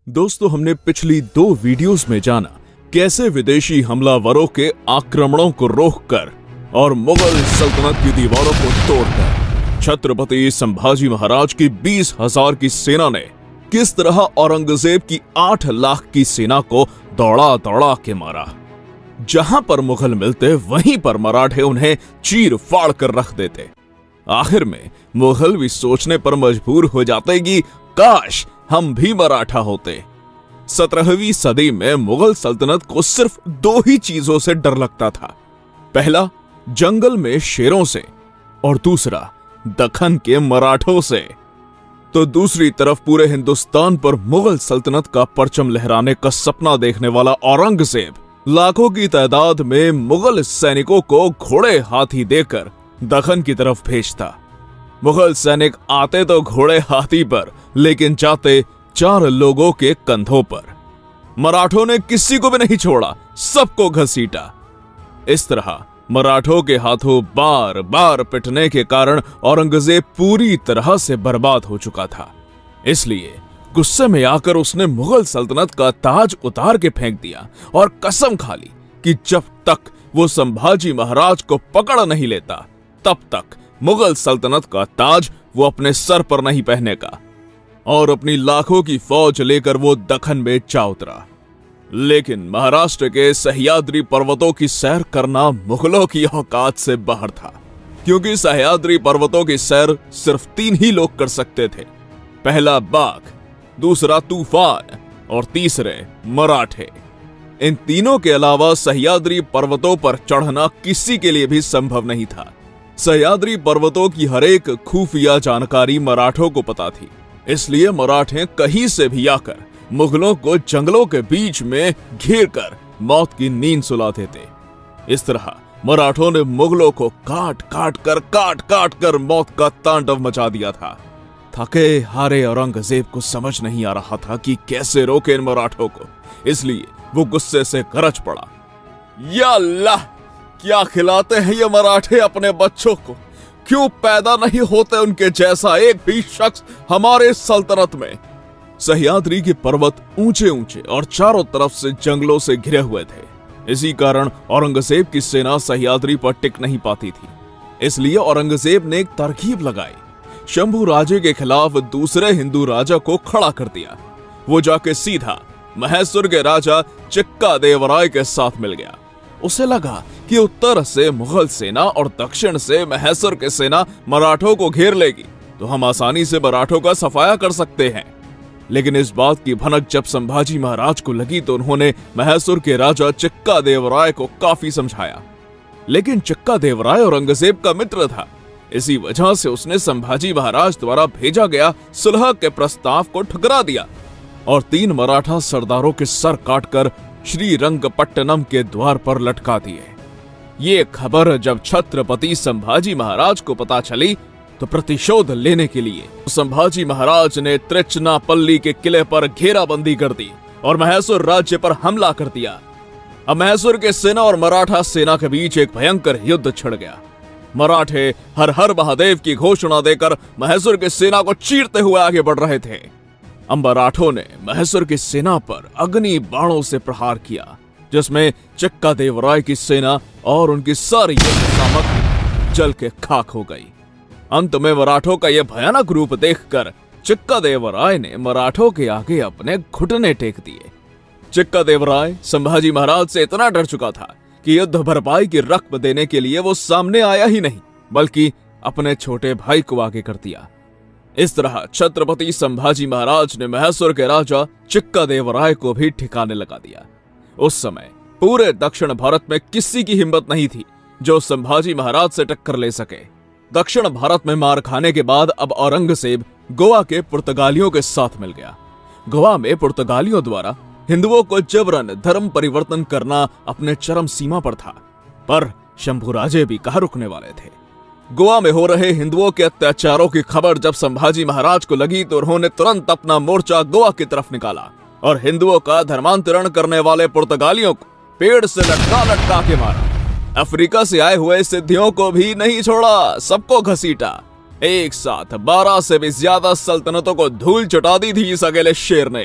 दोस्तों, हमने पिछली 2 वीडियोस में जाना कैसे विदेशी हमलावरों के आक्रमणों को रोककर और मुगल सल्तनत की दीवारों को तोड़कर छत्रपति संभाजी महाराज की 20,000 की सेना ने किस तरह औरंगजेब की 8 लाख की सेना को दौड़ा दौड़ा के मारा। जहां पर मुगल मिलते वहीं पर मराठे उन्हें चीर फाड़ कर रख देते। आखिर में मुगल भी सोचने पर मजबूर हो जाते कि काश हम भी मराठा होते। 17वीं सदी में मुगल सल्तनत को सिर्फ 2 ही चीजों से डर लगता था। पहला, जंगल में शेरों से, और दूसरा, दक्खन के मराठों से। तो दूसरी तरफ पूरे हिंदुस्तान पर मुगल सल्तनत का परचम लहराने का सपना देखने वाला औरंगजेब लाखों की तादाद में मुगल सैनिकों को घोड़े हाथी देकर दक्खन की तरफ भेजता। मुगल सैनिक आते तो घोड़े हाथी पर, लेकिन जाते 4 लोगों के कंधों पर। मराठों ने किसी को भी नहीं छोड़ा, सबको घसीटा। इस तरह मराठों के हाथों बार बार पिटने के कारण औरंगजेब पूरी तरह से बर्बाद हो चुका था। इसलिए गुस्से में आकर उसने मुगल सल्तनत का ताज उतार के फेंक दिया और कसम खा ली कि जब तक वो संभाजी महाराज को पकड़ नहीं लेता तब तक मुगल सल्तनत का ताज वो अपने सर पर नहीं पहनेगा। और अपनी लाखों की फौज लेकर वो दक्खन में जा उतरा। लेकिन महाराष्ट्र के सह्याद्री पर्वतों की सैर करना मुगलों की औकात से बाहर था, क्योंकि सह्याद्री पर्वतों की सैर सिर्फ 3 ही लोग कर सकते थे। पहला बाघ, दूसरा तूफान और तीसरे मराठे। इन तीनों के अलावा सह्याद्री पर्वतों पर चढ़ना किसी के लिए भी संभव नहीं था। सह्याद्री पर्वतों की हर एक खुफिया जानकारी मराठों को पता थी, इसलिए मराठे कहीं से भी आकर मुगलों को जंगलों के बीच में घेर कर मौत की नींद सुलाते थे। इस तरह मराठों ने मुगलों को काट काट कर मौत का तांडव मचा दिया था। थके हारे औरंगजेब को समझ नहीं आ रहा था कि कैसे रोके इन मराठों को, इसलिए वो गुस्से से गरज पड़ा, या अल्लाह, क्या खिलाते हैं ये मराठे अपने बच्चों को? क्यों पैदा नहीं होते उनके जैसा एक भी शख्स हमारे सल्तनत में? सह्याद्री के पर्वत ऊंचे ऊंचे और चारों तरफ से जंगलों से घिरे हुए थे। इसी कारण औरंगजेब की सेना सह्याद्री पर टिक नहीं पाती थी। इसलिए औरंगजेब ने एक तरकीब लगाई। शंभू राजे के खिलाफ दूसरे हिंदू राजा को खड़ा कर दिया। वो जाके सीधा महेश्वर के राजा चिक्का देवराय के साथ मिल गया। उसे लगा कि उत्तर से मुगल सेना और दक्षिण से महेश्वर की सेना मराठों को घेर लेगी तो हम आसानी से मराठों का सफाया कर सकते हैं। लेकिन इस बात की भनक जब संभाजी महाराज को लगी तो उन्होंने महेश्वर के राजा चिक्का देवराय को काफी समझाया। लेकिन चिक्का देवराय औरंगजेब का मित्र था। इसी वजह से उसने संभाजी महाराज द्वारा भेजा गया सुलह के प्रस्ताव को ठुकरा दिया और 3 मराठा सरदारों के सर काटकर श्रीरंगपट्टनम के द्वार पर लटका दिए। ये खबर जब छत्रपति संभाजी महाराज को पता चली तो प्रतिशोध लेने के लिए संभाजी महाराज ने त्रिचनापल्ली के किले पर घेराबंदी कर दी और महेश्वर राज्य पर हमला कर दिया। अब महेश्वर के सेना और मराठा सेना के बीच एक भयंकर युद्ध छिड़ गया। मराठे हर हर महादेव की घोषणा देकर महेश्वर की सेना को चीरते हुए आगे बढ़ रहे थे। मराठों ने महेश्वर की सेना पर अग्नि बाणों से प्रहार किया, जिसमें चिक्का देवराय की सेना और उनकी सारी सामग्री जल के खाक हो गई। अंत में मराठों का यह भयानक रूप देखकर चिक्का देवराय ने मराठों के आगे अपने घुटने टेक दिए। चिक्का देवराय संभाजी महाराज से इतना डर चुका था कि युद्ध भरपाई की रकम देने के लिए वो सामने आया ही नहीं, बल्कि अपने छोटे भाई को आगे कर दिया। इस तरह छत्रपति संभाजी महाराज ने महेश्वर के राजा चिक्का देवराय को भी ठिकाने लगा दिया। उस समय पूरे दक्षिण भारत में किसी की हिम्मत नहीं थी जो संभाजी महाराज से टक्कर ले सके। दक्षिण भारत में मार खाने के बाद अब औरंगजेब गोवा के पुर्तगालियों के साथ मिल गया। गोवा में पुर्तगालियों द्वारा हिंदुओं को जबरन धर्म परिवर्तन करना अपने चरम सीमा पर था, पर शंभू राजे भी कहाँ रुकने वाले थे। गोवा में हो रहे हिंदुओं के अत्याचारों की खबर जब संभाजी महाराज को लगी तो उन्होंने तुरंत अपना मोर्चा गोवा की तरफ निकाला और हिंदुओं का धर्मांतरण करने वाले पुर्तगालियों को पेड़ से लटका लटका के मारा। अफ्रीका से आए हुए सिद्धियों को भी नहीं छोड़ा, सबको घसीटा। एक साथ 12 से भी ज्यादा सल्तनतों को धूल चटा दी थी इस अकेले शेर ने।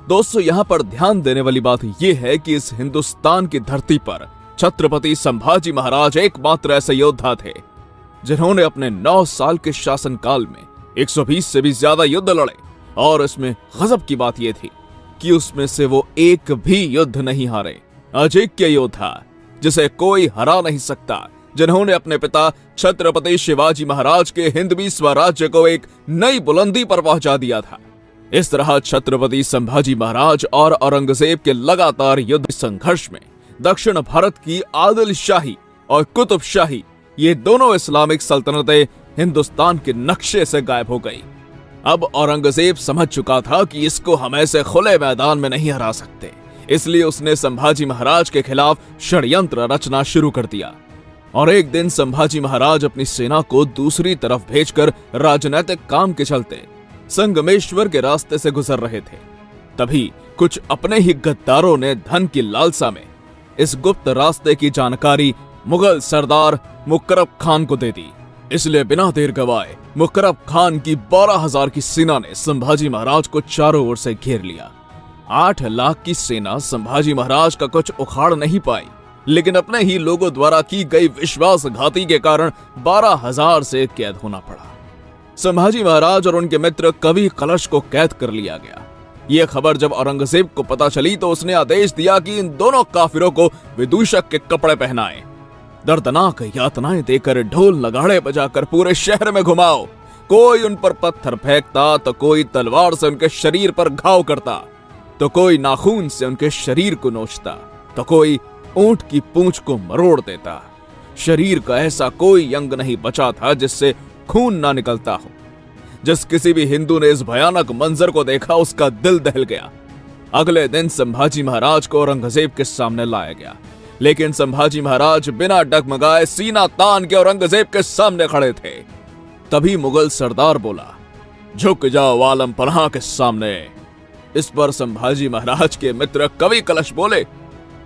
दोस्तों, यहाँ पर ध्यान देने वाली बात यह है कि इस हिंदुस्तान की धरती पर छत्रपति संभाजी महाराज एकमात्र ऐसे योद्धा थे जिन्होंने अपने 9 साल के शासनकाल में 120 से भी ज्यादा युद्ध लड़े। और इसमें गजब की बात यह थी कि उसमें से वो एक भी युद्ध नहीं हारे। अजेक्य योद्धा जिसे कोई हरा नहीं सकता, जिन्होंने अपने पिता छत्रपति शिवाजी महाराज के हिंदवी स्वराज्य को एक नई बुलंदी पर पहुंचा दिया था। इस तरह छत्रपति संभाजी महाराज और औरंगजेब के लगातार युद्ध संघर्ष में दक्षिण भारत की आदिल शाही और कुतुब शाही, ये दोनों इस्लामिक सल्तनतें हिंदुस्तान के नक्शे से गायब हो गई। अब औरंगजेब समझ चुका था कि इसको हम ऐसे खुले मैदान में नहीं हरा सकते, इसलिए उसने संभाजी महाराज के खिलाफ षड्यंत्र रचना शुरू कर दिया। और एक दिन संभाजी महाराज अपनी सेना को दूसरी तरफ भेजकर राजनीतिक काम के चलते संगमेश्वर के रास्ते से गुजर रहे थे। तभी कुछ अपने ही गद्दारों ने धन की लालसा में इस गुप्त रास्ते की जानकारी मुगल सरदार मुकर्रब खान को दे दी। इसलिए बिना देर गवाए मुकर्रब खान की 12,000 की सेना ने संभाजी महाराज को चारों ओर से घेर लिया। 8 लाख की सेना संभाजी महाराज का कुछ उखाड़ नहीं पाई, लेकिन अपने ही लोगों द्वारा की गई विश्वासघाती के कारण 12,000 से कैद होना पड़ा। संभाजी महाराज और उनके मित्र कवि कलश को कैद कर लिया गया। यह खबर जब औरंगजेब को पता चली तो उसने आदेश दिया कि इन दोनों काफिरों को विदूषक के कपड़े पहनाएं, दर्दनाक यातनाएं देकर ढोल नगाड़े बजाकर पूरे शहर में घुमाओ। कोई उन पर पत्थर फेंकता तो कोई तलवार से उनके शरीर पर घाव करता, तो कोई नाखून से उनके शरीर को नोचता, तो कोई ऊंट की पूंछ को मरोड़ देता। शरीर का ऐसा कोई अंग नहीं बचा था जिससे खून ना निकलता हो। जिस किसी भी हिंदू ने इस भयानक मंजर को देखा उसका दिल दहल गया। अगले दिन संभाजी महाराज को औरंगजेब के सामने लाया गया, लेकिन संभाजी महाराज बिना डगमगाए सीना तान के औरंगजेब के सामने खड़े थे। तभी मुगल सरदार बोला, झुक जाओ आलम पनाह के सामने। इस पर संभाजी महाराज के मित्र कवि कलश बोले,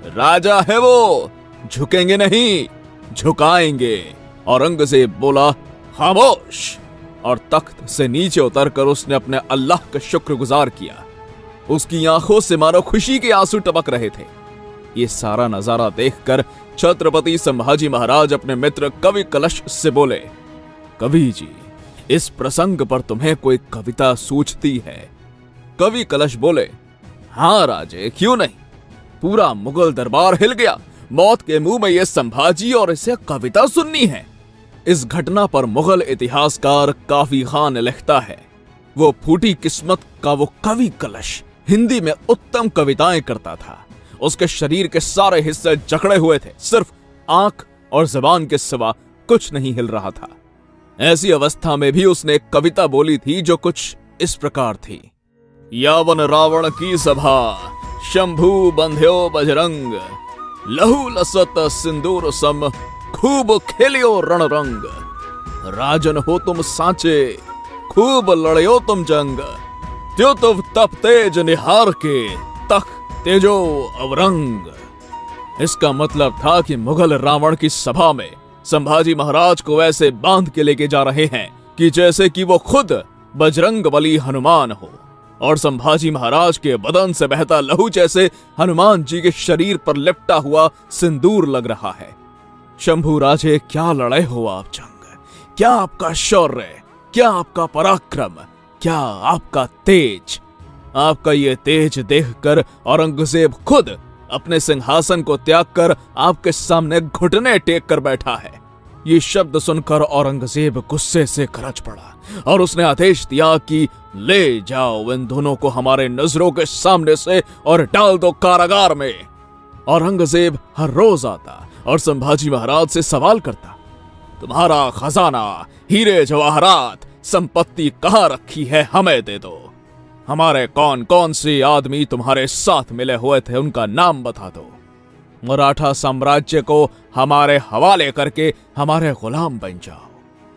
राजा है वो, झुकेंगे नहीं, झुकाएंगे। औरंगजेब बोला, खामोश। और तख्त से नीचे उतरकर उसने अपने अल्लाह का शुक्रगुजार किया। उसकी आंखों से मानो खुशी के आंसू टपक रहे थे। ये सारा नजारा देखकर छत्रपति संभाजी महाराज अपने मित्र कवि कलश से बोले, कवि जी, इस प्रसंग पर तुम्हें कोई कविता सूझती है? कवि कलश बोले, हां राजे, क्यों नहीं। पूरा मुगल दरबार हिल गया। मौत के मुंह में यह संभाजी और इसे कविता सुननी है। इस घटना पर मुगल इतिहासकार काफी खान लिखता है, वो फूटी किस्मत का वो कवि कलश हिंदी में उत्तम कविताएं करता था। उसके शरीर के सारे हिस्से जकड़े हुए थे, सिर्फ आंख और जुबान के सिवा कुछ नहीं हिल रहा था। ऐसी अवस्था में भी उसने एक कविता बोली थी जो कुछ इस प्रकार थी, यावन रावण की सभा शंभु बंध्यो बजरंग, लहू लसत सिंदूर सम खूब खेलियो रणरंग, राजन हो तुम सांचे खूब लड़ियो तुम जंग, त्यो तुम तप तेज निहार के तख तेजो अवरंग। इसका मतलब था कि मुगल रावण की सभा में संभाजी महाराज को ऐसे बांध के लेके जा रहे हैं कि जैसे कि वो खुद बजरंगबली हनुमान हो, और संभाजी महाराज के बदन से बहता लहू जैसे हनुमान जी के शरीर पर लिपटा हुआ सिंदूर लग रहा है। शंभू राजे, क्या लड़े हो आप जंग, क्या आपका शौर्य, क्या आपका पराक्रम, क्या आपका तेज। आपका ये तेज देखकर औरंगजेब खुद अपने सिंहासन को त्याग कर आपके सामने घुटने टेक कर बैठा है। ये शब्द सुनकर औरंगजेब गुस्से से गरज पड़ा और उसने आदेश दिया कि ले जाओ इन दोनों को हमारे नजरों के सामने से और डाल दो कारागार में। औरंगजेब हर रोज आता और संभाजी महाराज से सवाल करता, तुम्हारा खजाना, हीरे जवाहरात, संपत्ति कहाँ रखी है, हमें दे दो। हमारे कौन कौन से आदमी तुम्हारे साथ मिले हुए थे उनका नाम बता दो। मराठा साम्राज्य को हमारे हवाले करके हमारे गुलाम बन जाओ,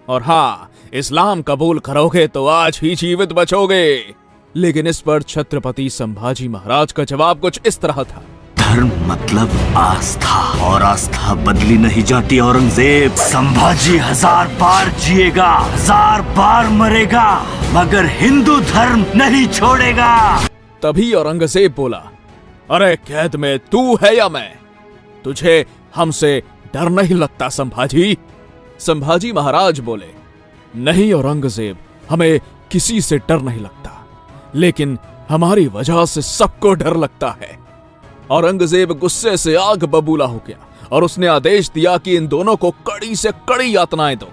और हाँ, इस्लाम कबूल करोगे तो आज ही जीवित बचोगे। लेकिन इस पर छत्रपति संभाजी महाराज का जवाब कुछ इस तरह था, धर्म मतलब आस्था, और आस्था बदली नहीं जाती औरंगजेब। संभाजी 1000 बार जिएगा, 1000 बार मरेगा, मगर हिंदू धर्म नहीं छोड़ेगा। तभी औरंगजेब बोला, अरे कैद में तू है या मैं? तुझे हमसे डर नहीं लगता संभाजी? संभाजी महाराज बोले, नहीं औरंगजेब, हमें किसी से डर नहीं लगता, लेकिन हमारी वजह से सबको डर लगता है। औरंगजेब गुस्से से आग बबूला हो गया और उसने आदेश दिया कि इन दोनों को कड़ी से कड़ी यातनाएं दो।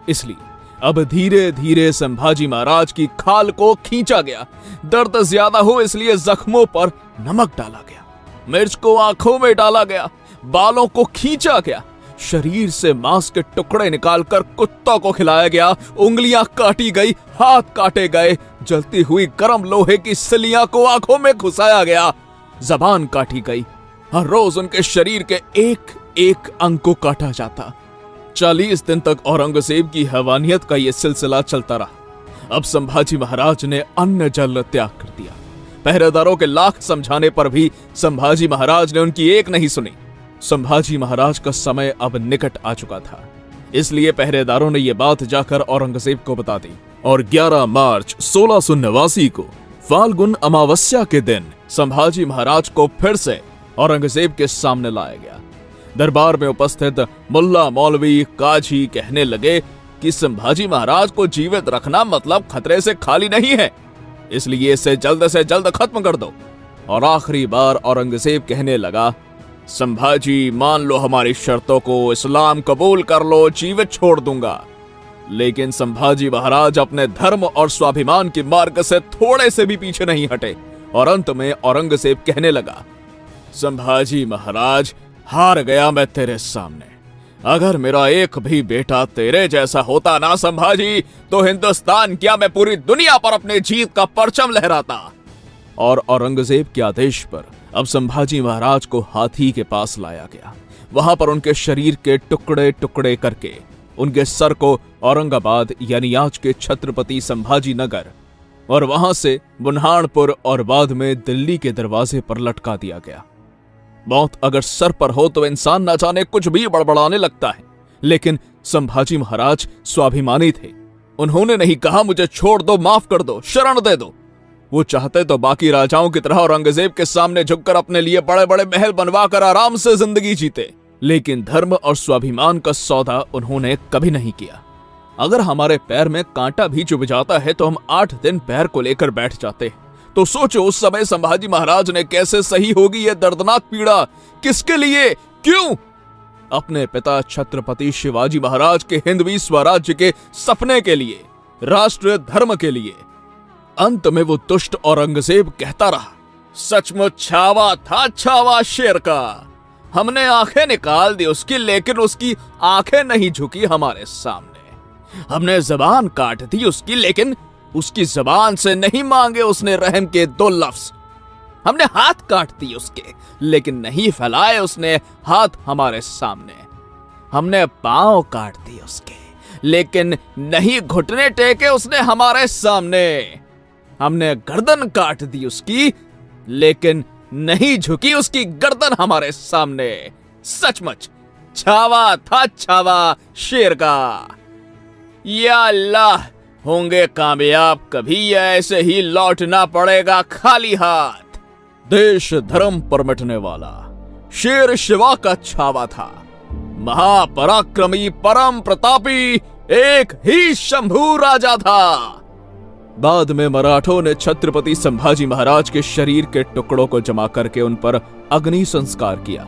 इसलिए अब धीरे धीरे संभाजी महाराज की खाल को खींचा गया। दर्द ज्यादा हो इसलिए जख्मों पर नमक डाला गया, मिर्च को आंखों में डाला गया, बालों को खींचा गया, शरीर से मांस के टुकड़े निकालकर कुत्तों को खिलाया गया, उंगलियां काटी गई, हाथ काटे गए, जलती हुई गर्म लोहे की सिलियां को आंखों में घुसाया गया, जबान काटी गई। हर रोज उनके शरीर के एक एक अंग को काटा जाता। 40 दिन तक औरंगजेब की हैवानियत का यह सिलसिला चलता रहा। अब संभाजी महाराज ने अन्न जल त्याग कर दिया। पहरेदारों के लाख समझाने पर भी संभाजी महाराज ने उनकी एक नहीं सुनी। संभाजी महाराज का समय अब निकट आ चुका था, इसलिए पहरेदारों ने यह बात जाकर औरंगजेब को बता दी और 11 मार्च 1689 को फाल्गुन अमावस्या के दिन संभाजी महाराज को फिर से औरंगजेब के सामने लाया गया। दरबार में उपस्थित मुल्ला मौलवी काजी कहने लगे कि संभाजी महाराज को जीवित रखना मतलब खतरे से खाली नहीं है, इसलिए इसे जल्द से जल्द खत्म कर दो। और आखिरी बार औरंगजेब कहने लगा, संभाजी मान लो हमारी शर्तों को, इस्लाम कबूल कर लो, जीवित छोड़ दूंगा। लेकिन संभाजी महाराज अपने धर्म और स्वाभिमान के मार्ग से थोड़े से भी पीछे नहीं हटे और अंत में औरंगजेब कहने लगा, संभाजी महाराज हार गया मैं तेरे सामने। अगर मेरा एक भी बेटा तेरे जैसा होता ना संभाजी, तो हिंदुस्तान क्या मैं पूरी दुनिया पर अपने जीत का परचम लहराता। और औरंगजेब के आदेश पर अब संभाजी महाराज को हाथी के पास लाया गया। वहां पर उनके शरीर के टुकड़े टुकड़े करके उनके सर को औरंगाबाद यानी आज के छत्रपति संभाजी नगर और वहां से बुन्हानपुर और बाद में दिल्ली के दरवाजे पर लटका दिया गया। मौत अगर सर पर हो तो इंसान न जाने कुछ भी बड़बड़ाने लगता है, लेकिन संभाजी महाराज स्वाभिमानी थे। उन्होंने नहीं कहा मुझे छोड़ दो, माफ कर दो, शरण दे दो। वो चाहते तो बाकी राजाओं की तरह औरंगजेब के सामने झुककर अपने लिए बड़े बड़े महल बनवाकर आराम से जिंदगी जीते, लेकिन धर्म और स्वाभिमान का सौदा उन्होंने कभी नहीं किया। अगर हमारे पैर में कांटा भी चुभ जाता है तो हम 8 दिन पैर को लेकर बैठ जाते हैं। तो सोचो उस समय संभाजी महाराज ने कैसे सही होगी यह दर्दनाक पीड़ा। किसके लिए, क्यों? अपने पिता छत्रपति शिवाजी महाराज के हिंदवी स्वराज्य के सपने के लिए, राष्ट्र धर्म के लिए। अंत में वो दुष्ट औरंगजेब कहता रहा, सचमुच छावा था छावा शेर का। हमने आंखें निकाल दी उसकी, लेकिन उसकी आंखें नहीं झुकी हमारे सामने। हमने जबान काट दी उसकी, लेकिन उसकी जबान से नहीं मांगे उसने रहम के 2 लफ्ज। हमने हाथ काट दिए उसके, लेकिन नहीं फैलाए उसने हाथ हमारे सामने। हमने पांव काट दिए उसके, लेकिन नहीं घुटने टेके उसने हमारे सामने। हमने गर्दन काट दी उसकी, लेकिन नहीं झुकी उसकी गर्दन हमारे सामने। सचमुच छावा था छावा शेर का। या अल्लाह, होंगे कामयाब कभी, ऐसे ही लौटना पड़ेगा खाली हाथ। देश धर्म पर मिटने वाला शेर शिवा का छावा था। महापराक्रमी परम प्रतापी एक ही शंभू राजा था। बाद में मराठों ने छत्रपति संभाजी महाराज के शरीर के टुकड़ों को जमा करके उन पर अग्नि संस्कार किया।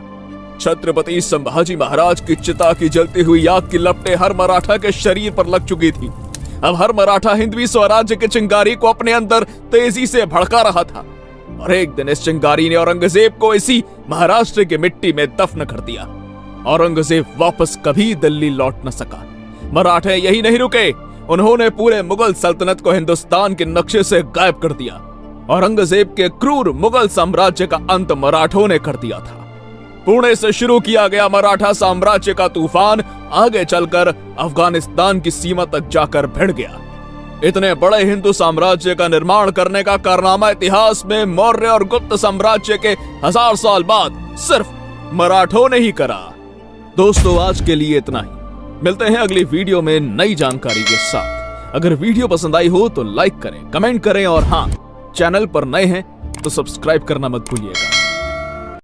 छत्रपति संभाजी महाराज की चिता की जलती हुई आग की लपटें हर मराठा के शरीर पर लग चुकी थी। अब हर मराठा हिंदवी स्वराज्य के चिंगारी को अपने अंदर तेजी से भड़का रहा था और एक दिन इस चिंगारी ने औरंगजेब को इसी महाराष्ट्र की मिट्टी में दफन कर दिया। औरंगजेब वापस कभी दिल्ली लौट न सका। मराठे यही नहीं रुके, उन्होंने पूरे मुगल सल्तनत को हिंदुस्तान के नक्शे से गायब कर दिया। औरंगजेब के क्रूर मुगल साम्राज्य का अंत मराठों ने कर दिया था। पुणे से शुरू किया गया मराठा साम्राज्य का तूफान आगे चलकर अफगानिस्तान की सीमा तक जाकर भिड़ गया। इतने बड़े हिंदू साम्राज्य का निर्माण करने का कारनामा इतिहास में मौर्य और गुप्त साम्राज्य के 1000 साल बाद सिर्फ मराठों ने ही करा। दोस्तों, आज के लिए इतना ही। मिलते हैं अगली वीडियो में नई जानकारी के साथ। अगर वीडियो पसंद आई हो तो लाइक करें, कमेंट करें और हाँ, चैनल पर नए हैं तो सब्सक्राइब करना मत भूलिएगा।